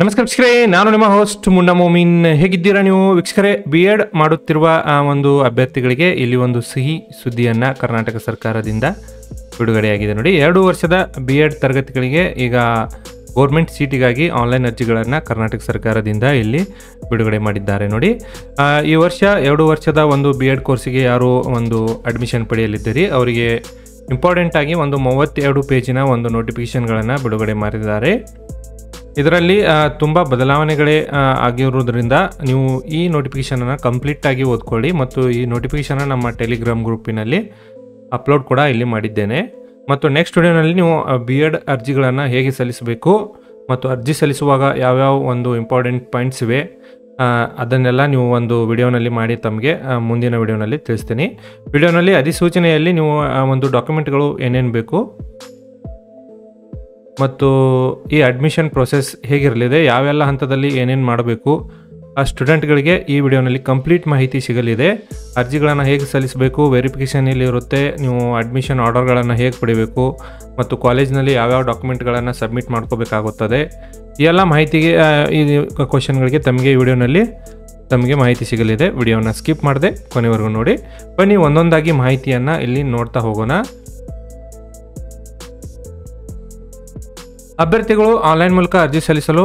ನಮಸ್ಕಾರ ವೀಕ್ಷಕರೇ, ನಾನು ನಿಮ್ಮ ಹೋಸ್ಟ್ ಮುನ್ನಾ ಮೋಮಿನ್. ಹೇಗಿದ್ದೀರಾ ನೀವು ವೀಕ್ಷಕರೇ? BEd ಮಾಡುತ್ತಿರುವ ಒಂದು ಅಭ್ಯರ್ಥಿಗಳಿಗೆ ಇಲ್ಲಿ ಒಂದು ಸಿಹಿ ಸುದ್ದಿಯನ್ನು ಕರ್ನಾಟಕ ಸರ್ಕಾರದಿಂದ ಬಿಡುಗಡೆಯಾಗಿದೆ. ನೋಡಿ, 2 ವರ್ಷದ BEd ತರಗತಿಗಳಿಗೆ ಈಗ ಗೌರ್ಮೆಂಟ್ ಸೀಟಿಗಾಗಿ ಆನ್ಲೈನ್ ಅರ್ಜಿಗಳನ್ನು ಕರ್ನಾಟಕ ಸರ್ಕಾರದಿಂದ ಇಲ್ಲಿ ಬಿಡುಗಡೆ ಮಾಡಿದ್ದಾರೆ. ನೋಡಿ, ಈ ವರ್ಷ 2 ವರ್ಷದ ಒಂದು BEd ಕೋರ್ಸಿಗೆ ಯಾರು ಒಂದು ಅಡ್ಮಿಷನ್ ಪಡೆಯಲಿದ್ದೀರಿ ಅವರಿಗೆ ಇಂಪಾರ್ಟೆಂಟ್ ಆಗಿ ಒಂದು 32 ಪೇಜಿನ ಒಂದು ನೋಟಿಫಿಕೇಶನ್ಗಳನ್ನು ಬಿಡುಗಡೆ ಮಾಡಿದ್ದಾರೆ. ಇದರಲ್ಲಿ ತುಂಬ ಬದಲಾವಣೆಗಳೇ ಆಗಿರೋದ್ರಿಂದ ನೀವು ಈ ನೋಟಿಫಿಕೇಷನನ್ನು ಕಂಪ್ಲೀಟಾಗಿ ಓದ್ಕೊಳ್ಳಿ. ಮತ್ತು ಈ ನೋಟಿಫಿಕೇಷನ್ನ ನಮ್ಮ ಟೆಲಿಗ್ರಾಮ್ ಗ್ರೂಪಿನಲ್ಲಿ ಅಪ್ಲೋಡ್ ಕೂಡ ಇಲ್ಲಿ ಮಾಡಿದ್ದೇನೆ. ಮತ್ತು ನೆಕ್ಸ್ಟ್ ವಿಡಿಯೋನಲ್ಲಿ ನೀವು BEd ಅರ್ಜಿಗಳನ್ನು ಹೇಗೆ ಸಲ್ಲಿಸಬೇಕು ಮತ್ತು ಅರ್ಜಿ ಸಲ್ಲಿಸುವಾಗ ಯಾವ್ಯಾವ ಒಂದು ಇಂಪಾರ್ಟೆಂಟ್ ಪಾಯಿಂಟ್ಸ್ ಇವೆ ಅದನ್ನೆಲ್ಲ ನೀವು ಒಂದು ವಿಡಿಯೋನಲ್ಲಿ ಮಾಡಿ ತಮಗೆ ಮುಂದಿನ ವಿಡಿಯೋನಲ್ಲಿ ತಿಳಿಸ್ತೀನಿ. ವಿಡಿಯೋನಲ್ಲಿ ಅಧಿಸೂಚನೆಯಲ್ಲಿ ನೀವು ಒಂದು ಡಾಕ್ಯುಮೆಂಟ್ಗಳು ಏನೇನು ಬೇಕು ಮತ್ತು ಈ ಅಡ್ಮಿಷನ್ ಪ್ರೊಸೆಸ್ ಹೇಗಿರಲಿದೆ, ಯಾವೆಲ್ಲ ಹಂತದಲ್ಲಿ ಏನೇನು ಮಾಡಬೇಕು ಆ ಸ್ಟೂಡೆಂಟ್ಗಳಿಗೆ ಈ ವಿಡಿಯೋನಲ್ಲಿ ಕಂಪ್ಲೀಟ್ ಮಾಹಿತಿ ಸಿಗಲಿದೆ. ಅರ್ಜಿಗಳನ್ನು ಹೇಗೆ ಸಲ್ಲಿಸಬೇಕು, ವೆರಿಫಿಕೇಷನ್ ಇರುತ್ತೆ, ನೀವು ಅಡ್ಮಿಷನ್ ಆರ್ಡರ್ಗಳನ್ನು ಹೇಗೆ ಪಡಿಬೇಕು ಮತ್ತು ಕಾಲೇಜ್ನಲ್ಲಿ ಯಾವ್ಯಾವ ಡಾಕ್ಯುಮೆಂಟ್ಗಳನ್ನು ಸಬ್ಮಿಟ್ ಮಾಡ್ಕೋಬೇಕಾಗುತ್ತದೆ, ಈ ಎಲ್ಲ ಮಾಹಿತಿಗೆ ಈ ಕ್ವಶನ್ಗಳಿಗೆ ತಮಗೆ ಈ ವಿಡಿಯೋನಲ್ಲಿ ತಮಗೆ ಮಾಹಿತಿ ಸಿಗಲಿದೆ. ವಿಡಿಯೋನ ಸ್ಕಿಪ್ ಮಾಡದೆ ಕೊನೆವರೆಗೂ ನೋಡಿ. ಬನ್ನಿ ಒಂದೊಂದಾಗಿ ಮಾಹಿತಿಯನ್ನು ಇಲ್ಲಿ ನೋಡ್ತಾ ಹೋಗೋಣ. ಅಭ್ಯರ್ಥಿಗಳು ಆನ್ಲೈನ್ ಮೂಲಕ ಅರ್ಜಿ ಸಲ್ಲಿಸಲು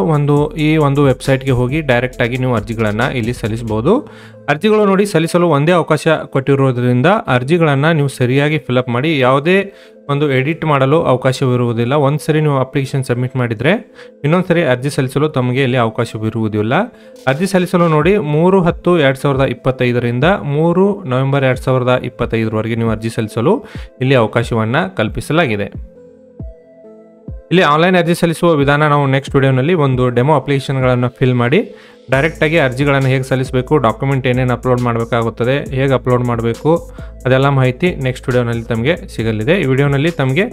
ಈ ಒಂದು ವೆಬ್ಸೈಟ್ಗೆ ಹೋಗಿ ಡೈರೆಕ್ಟಾಗಿ ನೀವು ಅರ್ಜಿಗಳನ್ನು ಇಲ್ಲಿ ಸಲ್ಲಿಸಬಹುದು. ಅರ್ಜಿಗಳು ನೋಡಿ ಸಲ್ಲಿಸಲು ಒಂದೇ ಅವಕಾಶ ಕೊಟ್ಟಿರೋದ್ರಿಂದ ಅರ್ಜಿಗಳನ್ನು ನೀವು ಸರಿಯಾಗಿ ಫಿಲಪ್ ಮಾಡಿ, ಯಾವುದೇ ಒಂದು ಎಡಿಟ್ ಮಾಡಲು ಅವಕಾಶವಿರುವುದಿಲ್ಲ. ಒಂದು ಸರಿ ನೀವು ಅಪ್ಲಿಕೇಶನ್ ಸಬ್ಮಿಟ್ ಮಾಡಿದರೆ ಇನ್ನೊಂದು ಸರಿ ಅರ್ಜಿ ಸಲ್ಲಿಸಲು ತಮಗೆ ಇಲ್ಲಿ ಅವಕಾಶವಿರುವುದಿಲ್ಲ. ಅರ್ಜಿ ಸಲ್ಲಿಸಲು ನೋಡಿ 3/10/2025ರಿಂದ 3 ನವೆಂಬರ್ 2025ರವರೆಗೆ ನೀವು ಅರ್ಜಿ ಸಲ್ಲಿಸಲು ಇಲ್ಲಿ ಅವಕಾಶವನ್ನು ಕಲ್ಪಿಸಲಾಗಿದೆ. ಇಲ್ಲಿ ಆನ್ಲೈನ್ ಅರ್ಜಿ ಸಲ್ಲಿಸುವ ವಿಧಾನ ನಾವು ನೆಕ್ಸ್ಟ್ ವಿಡಿಯೋನಲ್ಲಿ ಒಂದು ಡೆಮೋ ಅಪ್ಲಿಕೇಶನ್ಗಳನ್ನು ಫಿಲ್ ಮಾಡಿ ಡೈರೆಕ್ಟಾಗಿ ಅರ್ಜಿಗಳನ್ನು ಹೇಗೆ ಸಲ್ಲಿಸಬೇಕು, ಡಾಕ್ಯುಮೆಂಟ್ ಏನೇನು ಅಪ್ಲೋಡ್ ಮಾಡಬೇಕಾಗುತ್ತದೆ, ಹೇಗೆ ಅಪ್ಲೋಡ್ ಮಾಡಬೇಕು ಅದೆಲ್ಲ ಮಾಹಿತಿ ನೆಕ್ಸ್ಟ್ ವಿಡಿಯೋನಲ್ಲಿ ತಮಗೆ ಸಿಗಲಿದೆ. ಈ ವಿಡಿಯೋನಲ್ಲಿ ತಮಗೆ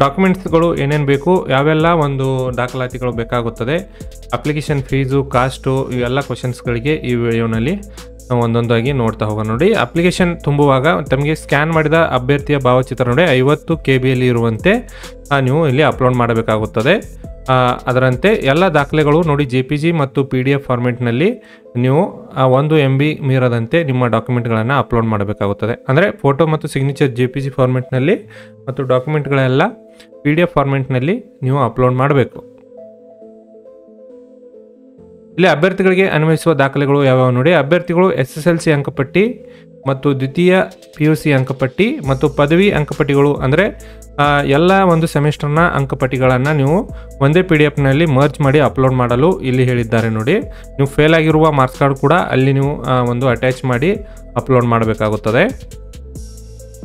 ಡಾಕ್ಯುಮೆಂಟ್ಸ್ಗಳು ಏನೇನು ಬೇಕು, ಯಾವೆಲ್ಲ ಒಂದು ದಾಖಲಾತಿಗಳು ಬೇಕಾಗುತ್ತದೆ, ಅಪ್ಲಿಕೇಶನ್ ಫೀಸು, ಕಾಸ್ಟು, ಇವೆಲ್ಲ ಕ್ವಶನ್ಸ್ಗಳಿಗೆ ಈ ವಿಡಿಯೋನಲ್ಲಿ ಒಂದೊಂದಾಗಿ ನೋಡ್ತಾ ಹೋಗೋಣ. ನೋಡಿ, ಅಪ್ಲಿಕೇಶನ್ ತುಂಬುವಾಗ ತಮಗೆ ಸ್ಕ್ಯಾನ್ ಮಾಡಿದ ಅಭ್ಯರ್ಥಿಯ ಭಾವಚಿತ್ರ ನೋಡಿ 50 KB ಇರುವಂತೆ ನೀವು ಇಲ್ಲಿ ಅಪ್ಲೋಡ್ ಮಾಡಬೇಕಾಗುತ್ತದೆ. ಅದರಂತೆ ಎಲ್ಲ ದಾಖಲೆಗಳು ನೋಡಿ JPG ಮತ್ತು PDF ಫಾರ್ಮೆಟ್ನಲ್ಲಿ ನೀವು 1 MB ಮೀರದಂತೆ ನಿಮ್ಮ ಡಾಕ್ಯುಮೆಂಟ್ಗಳನ್ನು ಅಪ್ಲೋಡ್ ಮಾಡಬೇಕಾಗುತ್ತದೆ. ಅಂದರೆ ಫೋಟೋ ಮತ್ತು ಸಿಗ್ನೇಚರ್ JPG ಫಾರ್ಮೆಟ್ನಲ್ಲಿ ಮತ್ತು ಡಾಕ್ಯುಮೆಂಟ್ಗಳೆಲ್ಲ PDF ಫಾರ್ಮೆಟ್ನಲ್ಲಿ ನೀವು ಅಪ್ಲೋಡ್ ಮಾಡಬೇಕು. ಇಲ್ಲಿ ಅಭ್ಯರ್ಥಿಗಳಿಗೆ ಅನ್ವಯಿಸುವ ದಾಖಲೆಗಳು ಯಾವ್ಯಾವ ನೋಡಿ, ಅಭ್ಯರ್ಥಿಗಳು SSLC ಅಂಕಪಟ್ಟಿ ಮತ್ತು ದ್ವಿತೀಯ PUC ಅಂಕಪಟ್ಟಿ ಮತ್ತು ಪದವಿ ಅಂಕಪಟ್ಟಿಗಳು, ಅಂದರೆ ಎಲ್ಲ ಒಂದು ಸೆಮಿಸ್ಟರ್ನ ಅಂಕಪಟ್ಟಿಗಳನ್ನು ನೀವು ಒಂದೇ PDF ಮರ್ಜ್ ಮಾಡಿ ಅಪ್ಲೋಡ್ ಮಾಡಲು ಇಲ್ಲಿ ಹೇಳಿದ್ದಾರೆ. ನೋಡಿ, ನೀವು ಫೇಲ್ ಆಗಿರುವ ಮಾರ್ಕ್ಸ್ ಕಾರ್ಡ್ ಕೂಡ ಅಲ್ಲಿ ನೀವು ಒಂದು ಅಟ್ಯಾಚ್ ಮಾಡಿ ಅಪ್ಲೋಡ್ ಮಾಡಬೇಕಾಗುತ್ತದೆ.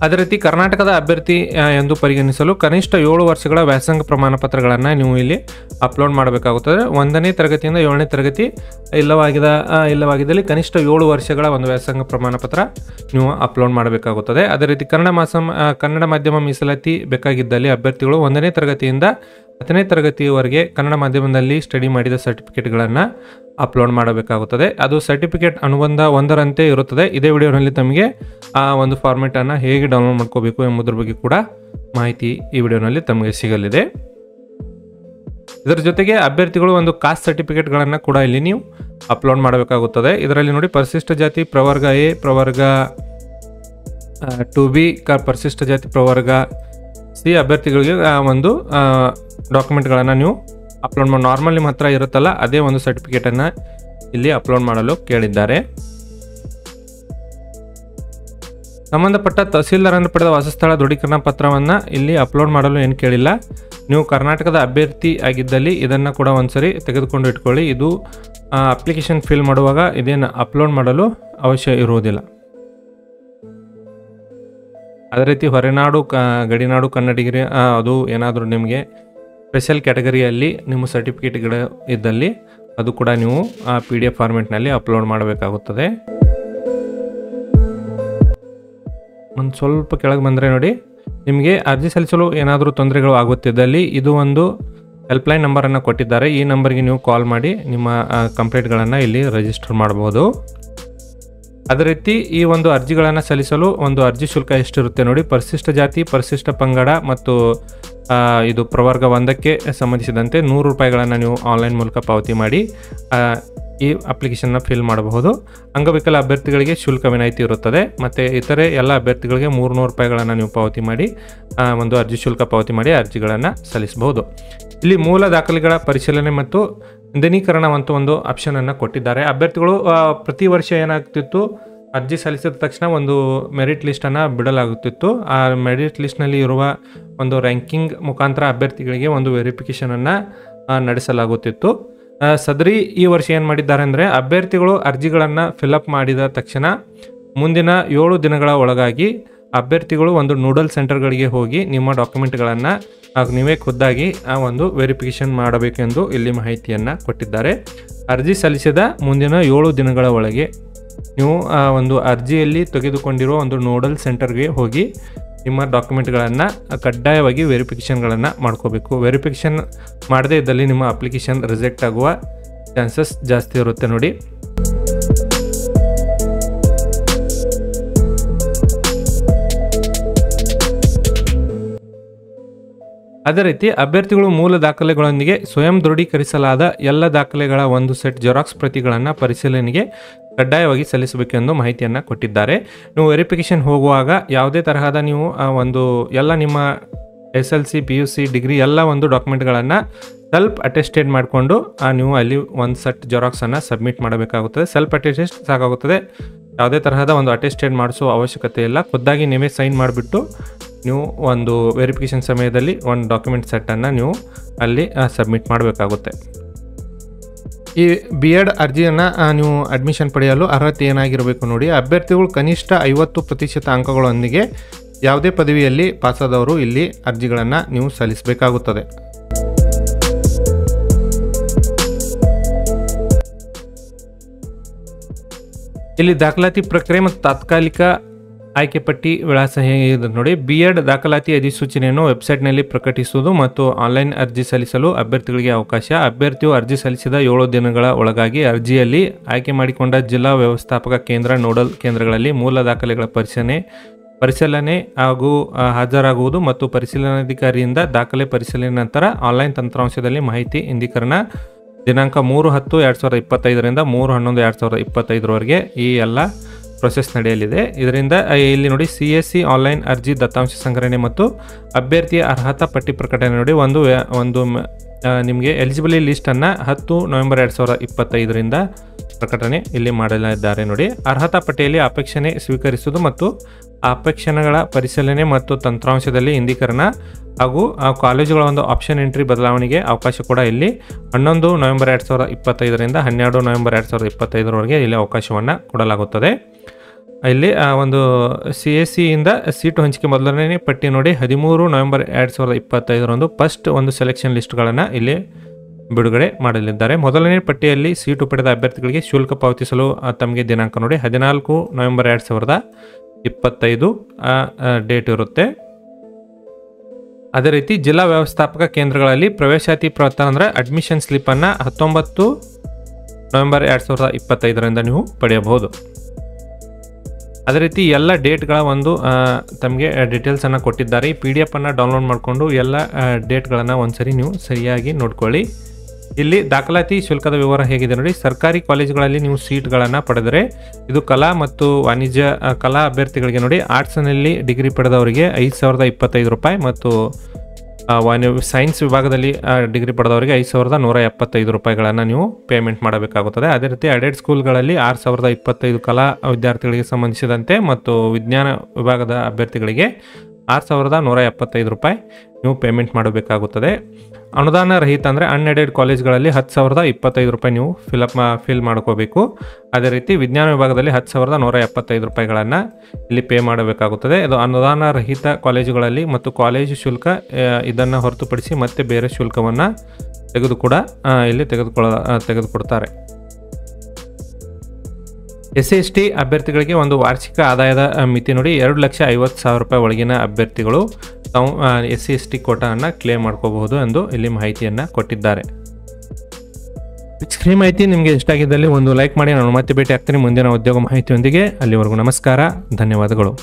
ಅದೇ ರೀತಿ ಕರ್ನಾಟಕದ ಅಭ್ಯರ್ಥಿ ಎಂದು ಪರಿಗಣಿಸಲು ಕನಿಷ್ಠ 7 ವರ್ಷಗಳ ವ್ಯಾಸಂಗ ಪ್ರಮಾಣ ಪತ್ರಗಳನ್ನು ನೀವು ಇಲ್ಲಿ ಅಪ್ಲೋಡ್ ಮಾಡಬೇಕಾಗುತ್ತದೆ. 1ನೇ ತರಗತಿಯಿಂದ 7ನೇ ತರಗತಿ ಇಲ್ಲವಾಗಿದ್ದಲ್ಲಿ ಕನಿಷ್ಠ 7 ವರ್ಷಗಳ ಒಂದು ವ್ಯಾಸಂಗ ಪ್ರಮಾಣ ಪತ್ರ ನೀವು ಅಪ್ಲೋಡ್ ಮಾಡಬೇಕಾಗುತ್ತದೆ. ಅದೇ ರೀತಿ ಕನ್ನಡ ಮಾಧ್ಯಮ ಮೀಸಲಾತಿ ಬೇಕಾಗಿದ್ದಲ್ಲಿ ಅಭ್ಯರ್ಥಿಗಳು 1ನೇ ತರಗತಿಯಿಂದ 10ನೇ ತರಗತಿಯವರೆಗೆ ಕನ್ನಡ ಮಾಧ್ಯಮದಲ್ಲಿ ಸ್ಟಡಿ ಮಾಡಿದ ಸರ್ಟಿಫಿಕೇಟ್ಗಳನ್ನು ಅಪ್ಲೋಡ್ ಮಾಡಬೇಕಾಗುತ್ತದೆ. ಅದು ಸರ್ಟಿಫಿಕೇಟ್ ಅನುಬಂಧ 1ರಂತೆ ಇರುತ್ತದೆ. ಇದೇ ವಿಡಿಯೋನಲ್ಲಿ ತಮಗೆ ಆ ಒಂದು ಫಾರ್ಮೆಟನ್ನು ಹೇಗೆ ಡೌನ್ಲೋಡ್ ಮಾಡ್ಕೋಬೇಕು ಎಂಬುದರ ಬಗ್ಗೆ ಕೂಡ ಮಾಹಿತಿ ಈ ವಿಡಿಯೋನಲ್ಲಿ ತಮಗೆ ಸಿಗಲಿದೆ. ಇದರ ಜೊತೆಗೆ ಅಭ್ಯರ್ಥಿಗಳು ಒಂದು ಕಾಸ್ಟ್ ಸರ್ಟಿಫಿಕೇಟ್ಗಳನ್ನು ಕೂಡ ಇಲ್ಲಿ ನೀವು ಅಪ್ಲೋಡ್ ಮಾಡಬೇಕಾಗುತ್ತದೆ. ಇದರಲ್ಲಿ ನೋಡಿ, ಪರಿಶಿಷ್ಟ ಜಾತಿ ಪ್ರವರ್ಗ A, ಪ್ರವರ್ಗ 2B, ಪರಿಶಿಷ್ಟ ಜಾತಿ ಪ್ರವರ್ಗ C ಅಭ್ಯರ್ಥಿಗಳಿಗೆ ಒಂದು ಡಾಕ್ಯುಮೆಂಟ್ಗಳನ್ನು ನೀವು ಅಪ್ಲೋಡ್ ಮಾಡಿ, ನಾರ್ಮಲ್ ನಿಮ್ಮ ಹತ್ರ ಇರುತ್ತಲ್ಲ ಅದೇ ಒಂದು ಸರ್ಟಿಫಿಕೇಟನ್ನು ಇಲ್ಲಿ ಅಪ್ಲೋಡ್ ಮಾಡಲು ಕೇಳಿದ್ದಾರೆ. ಸಂಬಂಧಪಟ್ಟ ತಹಸೀಲ್ದಾರನ್ನು ಪಡೆದ ವಾಸಸ್ಥಳ ದೃಢೀಕರಣ ಪತ್ರವನ್ನು ಇಲ್ಲಿ ಅಪ್ಲೋಡ್ ಮಾಡಲು ಏನು ಕೇಳಿಲ್ಲ. ನೀವು ಕರ್ನಾಟಕದ ಅಭ್ಯರ್ಥಿ ಆಗಿದ್ದಲ್ಲಿ ಇದನ್ನು ಕೂಡ ಒಂದ್ಸರಿ ತೆಗೆದುಕೊಂಡು ಇಟ್ಕೊಳ್ಳಿ. ಇದು ಅಪ್ಲಿಕೇಶನ್ ಫಿಲ್ ಮಾಡುವಾಗ ಇದೇನು ಅಪ್ಲೋಡ್ ಮಾಡಲು ಅವಶ್ಯ ಇರುವುದಿಲ್ಲ. ಅದೇ ರೀತಿ ಹೊರನಾಡು, ಗಡಿನಾಡು ಕನ್ನಡಿಗರು ಅದು ಏನಾದರೂ ನಿಮಗೆ ಸ್ಪೆಷಲ್ ಕ್ಯಾಟಗರಿಯಲ್ಲಿ ನಿಮ್ಮ ಸರ್ಟಿಫಿಕೇಟ್ಗಳು ಇದ್ದಲ್ಲಿ ಅದು ಕೂಡ ನೀವು PDF ಫಾರ್ಮೆಟ್ನಲ್ಲಿ ಅಪ್ಲೋಡ್ ಮಾಡಬೇಕಾಗುತ್ತದೆ. ಒಂದು ಸ್ವಲ್ಪ ಕೆಳಗೆ ಬಂದರೆ ನೋಡಿ, ನಿಮಗೆ ಅರ್ಜಿ ಸಲ್ಲಿಸಲು ಏನಾದರೂ ತೊಂದರೆಗಳು ಆಗುತ್ತಿದ್ದಲ್ಲಿ ಇದು ಒಂದು ಹೆಲ್ಪ್ಲೈನ್ ನಂಬರನ್ನು ಕೊಟ್ಟಿದ್ದಾರೆ. ಈ ನಂಬರ್ಗೆ ನೀವು ಕಾಲ್ ಮಾಡಿ ನಿಮ್ಮ ಕಂಪ್ಲೇಂಟ್ಗಳನ್ನು ಇಲ್ಲಿ ರಿಜಿಸ್ಟರ್ ಮಾಡಬಹುದು. ಅದೇ ರೀತಿ ಈ ಒಂದು ಅರ್ಜಿಗಳನ್ನು ಸಲ್ಲಿಸಲು ಒಂದು ಅರ್ಜಿ ಶುಲ್ಕ ಎಷ್ಟಿರುತ್ತೆ ನೋಡಿ, ಪರಿಶಿಷ್ಟ ಜಾತಿ, ಪರಿಶಿಷ್ಟ ಪಂಗಡ ಮತ್ತು ಇದು ಪ್ರವರ್ಗ 1ಕ್ಕೆ ಸಂಬಂಧಿಸಿದಂತೆ 100 ರೂಪಾಯಿಗಳನ್ನು ನೀವು ಆನ್ಲೈನ್ ಮೂಲಕ ಪಾವತಿ ಮಾಡಿ ಈ ಅಪ್ಲಿಕೇಶನ್ನ ಫಿಲ್ ಮಾಡಬಹುದು. ಅಂಗವಿಕಲ ಅಭ್ಯರ್ಥಿಗಳಿಗೆ ಶುಲ್ಕ ವಿನಾಯಿತಿ ಇರುತ್ತದೆ. ಮತ್ತು ಇತರೆ ಎಲ್ಲ ಅಭ್ಯರ್ಥಿಗಳಿಗೆ 300 ರೂಪಾಯಿಗಳನ್ನು ನೀವು ಪಾವತಿ ಮಾಡಿ ಒಂದು ಅರ್ಜಿ ಶುಲ್ಕ ಪಾವತಿ ಮಾಡಿ ಅರ್ಜಿಗಳನ್ನು ಸಲ್ಲಿಸಬಹುದು. ಇಲ್ಲಿ ಮೂಲ ದಾಖಲೆಗಳ ಪರಿಶೀಲನೆ ಮತ್ತು ನವೀಕರಣ ಅಂತ ಒಂದು ಆಪ್ಷನನ್ನು ಕೊಟ್ಟಿದ್ದಾರೆ. ಅಭ್ಯರ್ಥಿಗಳು ಪ್ರತಿ ವರ್ಷ ಏನಾಗ್ತಿತ್ತು, ಅರ್ಜಿ ಸಲ್ಲಿಸಿದ ತಕ್ಷಣ ಒಂದು ಮೆರಿಟ್ ಲಿಸ್ಟನ್ನು ಬಿಡಲಾಗುತ್ತಿತ್ತು. ಆ ಮೆರಿಟ್ ಲಿಸ್ಟ್ನಲ್ಲಿ ಇರುವ ಒಂದು ರ್ಯಾಂಕಿಂಗ್ ಮುಖಾಂತರ ಅಭ್ಯರ್ಥಿಗಳಿಗೆ ಒಂದು ವೆರಿಫಿಕೇಷನನ್ನು ನಡೆಸಲಾಗುತ್ತಿತ್ತು. ಸದರಿ ಈ ವರ್ಷ ಏನು ಮಾಡಿದ್ದಾರೆ ಅಂದರೆ, ಅಭ್ಯರ್ಥಿಗಳು ಅರ್ಜಿಗಳನ್ನು ಫಿಲಪ್ ಮಾಡಿದ ತಕ್ಷಣ ಮುಂದಿನ 7 ದಿನಗಳ ಒಳಗಾಗಿ ಅಭ್ಯರ್ಥಿಗಳು ಒಂದು ನೂಡಲ್ ಸೆಂಟರ್ಗಳಿಗೆ ಹೋಗಿ ನಿಮ್ಮ ಡಾಕ್ಯುಮೆಂಟ್ಗಳನ್ನು ನೀವೇ ಖುದ್ದಾಗಿ ಒಂದು ವೆರಿಫಿಕೇಷನ್ ಮಾಡಬೇಕೆಂದು ಇಲ್ಲಿ ಮಾಹಿತಿಯನ್ನು ಕೊಟ್ಟಿದ್ದಾರೆ. ಅರ್ಜಿ ಸಲ್ಲಿಸಿದ ಮುಂದಿನ 7 ದಿನಗಳ ಒಳಗೆ ನೀವು ಒಂದು ಅರ್ಜಿಯಲ್ಲಿ ತೆಗೆದುಕೊಂಡಿರುವ ಒಂದು ನೋಡಲ್ ಸೆಂಟರ್ಗೆ ಹೋಗಿ ನಿಮ್ಮ ಡಾಕ್ಯುಮೆಂಟ್ಗಳನ್ನು ಕಡ್ಡಾಯವಾಗಿ ವೆರಿಫಿಕೇಷನ್ಗಳನ್ನು ಮಾಡ್ಕೋಬೇಕು. ವೆರಿಫಿಕೇಷನ್ ಮಾಡದೇ ಇದ್ದಲ್ಲಿ ನಿಮ್ಮ ಅಪ್ಲಿಕೇಶನ್ ರಿಜೆಕ್ಟ್ ಆಗುವ ಚಾನ್ಸಸ್ ಜಾಸ್ತಿ ಇರುತ್ತೆ ನೋಡಿ. ಅದೇ ರೀತಿ ಅಭ್ಯರ್ಥಿಗಳು ಮೂಲ ದಾಖಲೆಗಳೊಂದಿಗೆ ಸ್ವಯಂ ದೃಢೀಕರಿಸಲಾದ ಎಲ್ಲ ದಾಖಲೆಗಳ ಒಂದು ಸೆಟ್ ಜೆರಾಕ್ಸ್ ಪ್ರತಿಗಳನ್ನು ಪರಿಶೀಲನೆಗೆ ಕಡ್ಡಾಯವಾಗಿ ಸಲ್ಲಿಸಬೇಕೆಂದು ಮಾಹಿತಿಯನ್ನು ಕೊಟ್ಟಿದ್ದಾರೆ. ನೀವು ವೆರಿಫಿಕೇಷನ್ ಹೋಗುವಾಗ ಯಾವುದೇ ತರಹದ ನೀವು ಒಂದು ಎಲ್ಲ ನಿಮ್ಮ SLC PUC ಡಿಗ್ರಿ ಎಲ್ಲ ಒಂದು ಡಾಕ್ಯುಮೆಂಟ್ಗಳನ್ನು ಸೆಲ್ಫ್ ಅಟೆಸ್ಟೆಡ್ ಮಾಡಿಕೊಂಡು ನೀವು ಅಲ್ಲಿ ಒಂದು ಸೆಟ್ ಜೆರಾಕ್ಸನ್ನು ಸಬ್ಮಿಟ್ ಮಾಡಬೇಕಾಗುತ್ತದೆ. ಸೆಲ್ಫ್ ಅಟೆಸ್ಟೆಡ್ ಸಾಕಾಗುತ್ತದೆ. ಯಾವುದೇ ತರಹದ ಒಂದು ಅಟೆಸ್ಟೆಡ್ ಮಾಡಿಸೋ ಅವಶ್ಯಕತೆ ಇಲ್ಲ. ಖುದ್ದಾಗಿ ನೀವೇ ಸೈನ್ ಮಾಡಿಬಿಟ್ಟು ನೀವು ಒಂದು ವೆರಿಫಿಕೇಷನ್ ಸಮಯದಲ್ಲಿ ಒಂದು ಡಾಕ್ಯುಮೆಂಟ್ ಸೆಟ್ಟನ್ನು ನೀವು ಅಲ್ಲಿ ಸಬ್ಮಿಟ್ ಮಾಡಬೇಕಾಗುತ್ತೆ. ಈ B.Ed ಅರ್ಜಿಯನ್ನು ನೀವು ಅಡ್ಮಿಷನ್ ಪಡೆಯಲು ಅರ್ಹತೆ ಏನಾಗಿರಬೇಕು ನೋಡಿ. ಅಭ್ಯರ್ಥಿಗಳು ಕನಿಷ್ಠ 50% ಅಂಕಗಳೊಂದಿಗೆ ಯಾವುದೇ ಪದವಿಯಲ್ಲಿ ಪಾಸಾದವರು ಇಲ್ಲಿ ಅರ್ಜಿಗಳನ್ನು ನೀವು ಸಲ್ಲಿಸಬೇಕಾಗುತ್ತದೆ. ಇಲ್ಲಿ ದಾಖಲಾತಿ ಪ್ರಕ್ರಿಯೆ ಮತ್ತು ತಾತ್ಕಾಲಿಕ ಆಯ್ಕೆ ಪಟ್ಟಿ ವಿಳಾಸ ಹೇಗಿದೆ ನೋಡಿ. B.Ed ದಾಖಲಾತಿ ಅಧಿಸೂಚನೆಯನ್ನು ವೆಬ್ಸೈಟ್ನಲ್ಲಿ ಪ್ರಕಟಿಸುವುದು ಮತ್ತು ಆನ್ಲೈನ್ ಅರ್ಜಿ ಸಲ್ಲಿಸಲು ಅಭ್ಯರ್ಥಿಗಳಿಗೆ ಅವಕಾಶ. ಅಭ್ಯರ್ಥಿಯು ಅರ್ಜಿ ಸಲ್ಲಿಸಿದ 7 ದಿನಗಳ ಒಳಗಾಗಿ ಅರ್ಜಿಯಲ್ಲಿ ಆಯ್ಕೆ ಮಾಡಿಕೊಂಡ ಜಿಲ್ಲಾ ವ್ಯವಸ್ಥಾಪಕ ಕೇಂದ್ರ ನೋಡಲ್ ಕೇಂದ್ರಗಳಲ್ಲಿ ಮೂಲ ದಾಖಲೆಗಳ ಪರಿಶೀಲನೆ ಹಾಗೂ ಹಾಜರಾಗುವುದು ಮತ್ತು ಪರಿಶೀಲನಾಧಿಕಾರಿಯಿಂದ ದಾಖಲೆ ಪರಿಶೀಲನೆ ನಂತರ ಆನ್ಲೈನ್ ತಂತ್ರಾಂಶದಲ್ಲಿ ಮಾಹಿತಿ ಇಂದೀಕರಣ ದಿನಾಂಕ 3/10/2025ರಿಂದ 3/11/2025ರವರೆಗೆ ಈ ಎಲ್ಲ ಪ್ರೊಸೆಸ್ ನಡೆಯಲಿದೆ. ಇದರಿಂದ ಇಲ್ಲಿ ನೋಡಿ CSC ಆನ್ಲೈನ್ ಅರ್ಜಿ ದತ್ತಾಂಶ ಸಂಗ್ರಹಣೆ ಮತ್ತು ಅಭ್ಯರ್ಥಿಯ ಅರ್ಹತಾ ಪಟ್ಟಿ ಪ್ರಕಟಣೆ ನೋಡಿ. ಒಂದು ನಿಮಗೆ ಎಲಿಜಿಬಿಲಿ ಲಿಸ್ಟನ್ನು 10 ನವೆಂಬರ್ 2025ರಿಂದ ಪ್ರಕಟಣೆ ಇಲ್ಲಿ ಮಾಡಲಿದ್ದಾರೆ ನೋಡಿ. ಅರ್ಹತಾ ಪಟ್ಟಿಯಲ್ಲಿ ಅಪೇಕ್ಷಣೆ ಸ್ವೀಕರಿಸುವುದು ಮತ್ತು ಅಪೇಕ್ಷಣೆಗಳ ಪರಿಶೀಲನೆ ಮತ್ತು ತಂತ್ರಾಂಶದಲ್ಲಿ ಇಂದೀಕರಣ ಹಾಗೂ ಕಾಲೇಜುಗಳ ಒಂದು ಆಪ್ಷನ್ ಎಂಟ್ರಿ ಬದಲಾವಣೆಗೆ ಅವಕಾಶ ಕೂಡ ಇಲ್ಲಿ 11 ನವೆಂಬರ್ 2025ರಿಂದ 12 ನವೆಂಬರ್ 2025ರವರೆಗೆ ಇಲ್ಲಿ ಅವಕಾಶವನ್ನು ಕೊಡಲಾಗುತ್ತದೆ. ಇಲ್ಲಿ ಒಂದು CSCಯಿಂದ ಸೀಟು ಹಂಚಿಕೆ ಮೊದಲನೇ ಪಟ್ಟಿ ನೋಡಿ 13 ನವೆಂಬರ್ 2025ರಂದು ಫಸ್ಟ್ ಒಂದು ಸೆಲೆಕ್ಷನ್ ಲಿಸ್ಟ್ಗಳನ್ನು ಇಲ್ಲಿ ಬಿಡುಗಡೆ ಮಾಡಲಿದ್ದಾರೆ. ಮೊದಲನೇ ಪಟ್ಟಿಯಲ್ಲಿ ಸೀಟು ಪಡೆದ ಅಭ್ಯರ್ಥಿಗಳಿಗೆ ಶುಲ್ಕ ಪಾವತಿಸಲು ತಮಗೆ ದಿನಾಂಕ ನೋಡಿ 14 ನವೆಂಬರ್ 2025 ಡೇಟ್ ಇರುತ್ತೆ. ಅದೇ ರೀತಿ ಜಿಲ್ಲಾ ವ್ಯವಸ್ಥಾಪಕ ಕೇಂದ್ರಗಳಲ್ಲಿ ಪ್ರವೇಶಾತಿ ಪತ್ರ ಅಂದರೆ ಅಡ್ಮಿಷನ್ ಸ್ಲಿಪ್ಪನ್ನು 19 ನವೆಂಬರ್ 2025ರಿಂದ ನೀವು ಪಡೆಯಬಹುದು. ಅದೇ ರೀತಿ ಎಲ್ಲ ಡೇಟ್ಗಳ ಒಂದು ತಮಗೆ ಡೀಟೇಲ್ಸನ್ನು ಕೊಟ್ಟಿದ್ದಾರೆ. ಈ PDF ಅನ್ನು ಡೌನ್ಲೋಡ್ ಮಾಡಿಕೊಂಡು ಎಲ್ಲ ಡೇಟ್ಗಳನ್ನು ಒಂದ್ಸರಿ ನೀವು ಸರಿಯಾಗಿ ನೋಡ್ಕೊಳ್ಳಿ. ಇಲ್ಲಿ ದಾಖಲಾತಿ ಶುಲ್ಕದ ವಿವರ ಹೇಗಿದೆ ನೋಡಿ. ಸರ್ಕಾರಿ ಕಾಲೇಜುಗಳಲ್ಲಿ ನೀವು ಸೀಟ್ಗಳನ್ನು ಪಡೆದರೆ ಇದು ಕಲಾ ಮತ್ತು ವಾಣಿಜ್ಯ ಕಲಾ ಅಭ್ಯರ್ಥಿಗಳಿಗೆ ನೋಡಿ ಆರ್ಟ್ಸ್ನಲ್ಲಿ ಡಿಗ್ರಿ ಪಡೆದವರಿಗೆ 5,025 ರೂಪಾಯಿ ಮತ್ತು ಸೈನ್ಸ್ ವಿಭಾಗದಲ್ಲಿ ಡಿಗ್ರಿ ಪಡೆದವರಿಗೆ 5,175 ರೂಪಾಯಿಗಳನ್ನು ನೀವು ಪೇಮೆಂಟ್ ಮಾಡಬೇಕಾಗುತ್ತದೆ. ಅದೇ ರೀತಿ ಎಡೆಡ್ ಸ್ಕೂಲ್ಗಳಲ್ಲಿ 6,025 ಕಲಾ ವಿದ್ಯಾರ್ಥಿಗಳಿಗೆ ಸಂಬಂಧಿಸಿದಂತೆ ಮತ್ತು ವಿಜ್ಞಾನ ವಿಭಾಗದ ಅಭ್ಯರ್ಥಿಗಳಿಗೆ 6,175 ರೂಪಾಯಿ ನೀವು ಪೇಮೆಂಟ್ ಮಾಡಬೇಕಾಗುತ್ತದೆ. ಅನುದಾನ ರಹಿತ ಅಂದರೆ ಅನ್ಎಡೆಡ್ ಕಾಲೇಜ್ಗಳಲ್ಲಿ 10,025 ರೂಪಾಯಿ ನೀವು ಫಿಲ್ ಮಾಡ್ಕೋಬೇಕು. ಅದೇ ರೀತಿ ವಿಜ್ಞಾನ ವಿಭಾಗದಲ್ಲಿ 10,175 ರೂಪಾಯಿಗಳನ್ನು ಇಲ್ಲಿ ಪೇ ಮಾಡಬೇಕಾಗುತ್ತದೆ. ಇದು ಅನುದಾನ ರಹಿತ ಕಾಲೇಜುಗಳಲ್ಲಿ ಮತ್ತು ಕಾಲೇಜು ಶುಲ್ಕ ಇದನ್ನು ಹೊರತುಪಡಿಸಿ ಮತ್ತೆ ಬೇರೆ ಶುಲ್ಕವನ್ನು ಇಲ್ಲಿ ತೆಗೆದುಕೊಡ್ತಾರೆ. SC/ST ಅಭ್ಯರ್ಥಿಗಳಿಗೆ ಒಂದು ವಾರ್ಷಿಕ ಆದಾಯದ ಮಿತಿ ನೋಡಿ 2,50,000 ರೂಪಾಯಿ ಒಳಗಿನ ಅಭ್ಯರ್ಥಿಗಳು ತಾವು SC/ST ಕೋಟಾವನ್ನು ಕ್ಲೇಮ್ ಮಾಡ್ಕೋಬಹುದು ಎಂದು ಇಲ್ಲಿ ಮಾಹಿತಿಯನ್ನು ಕೊಟ್ಟಿದ್ದಾರೆ. ಈ ಮಾಹಿತಿ ನಿಮಗೆ ಇಷ್ಟ ಆಗಿದ್ದಲ್ಲಿ ಒಂದು ಲೈಕ್ ಮಾಡಿ. ನಾನು ಮತ್ತೆ ಭೇಟಿ ಆಗ್ತೀನಿ ಮುಂದಿನ ಉದ್ಯೋಗ ಮಾಹಿತಿಯೊಂದಿಗೆ. ಅಲ್ಲಿವರೆಗೂ ನಮಸ್ಕಾರ, ಧನ್ಯವಾದಗಳು.